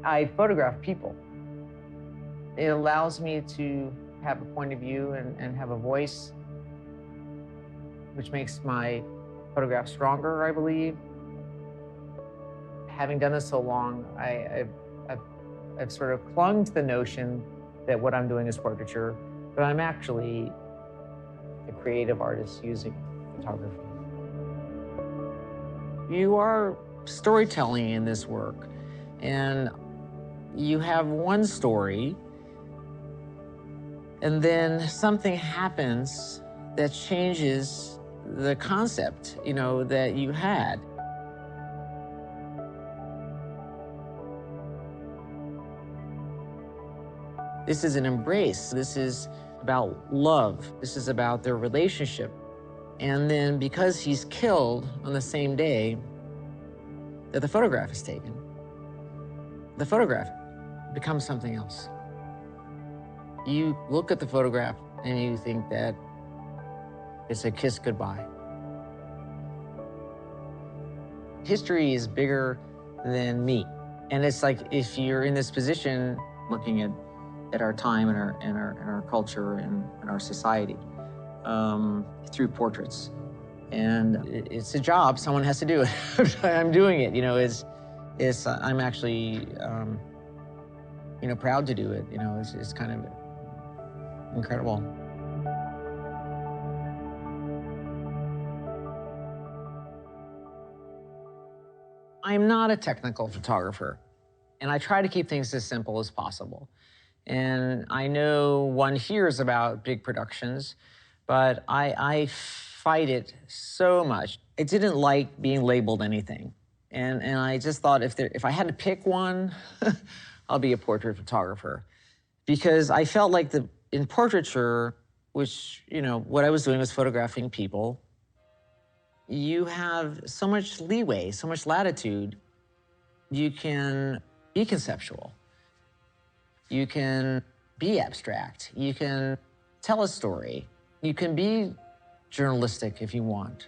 I photograph people. It allows me to have a point of view and have a voice, which makes my photograph stronger, I believe. Having done this so long, I've sort of clung to the notion that what I'm doing is portraiture, but I'm actually a creative artist using photography. You are storytelling in this work, and you have one story, and then something happens that changes the concept, that you had. This is an embrace. This is about love. This is about their relationship. And then because he's killed on the same day that the photograph is taken, the photograph becomes something else. You look at the photograph and you think that it's a kiss goodbye. History is bigger than me. And it's like if you're in this position looking at our time and our culture and our society through portraits. And it's a job, someone has to do it. I'm doing it, I'm actually, proud to do it. It's kind of incredible. I'm not a technical photographer, and I try to keep things as simple as possible. And I know one hears about big productions, but I fight it so much. I didn't like being labeled anything. And I just thought if I had to pick one, I'll be a portrait photographer. Because I felt like in portraiture, which, what I was doing was photographing people, you have so much leeway, so much latitude. You can be conceptual. You can be abstract. You can tell a story. You can be journalistic if you want.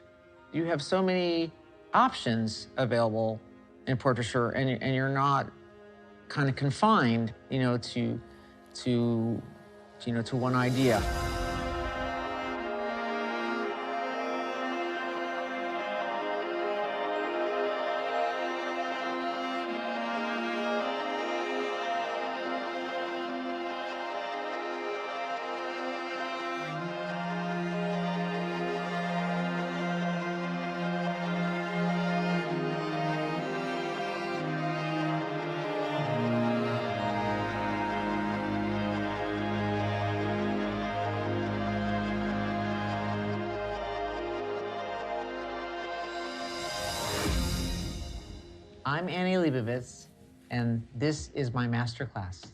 You have so many options available in portraiture, and you're not kind of confined, to one idea. I'm Annie Leibovitz, and this is my masterclass.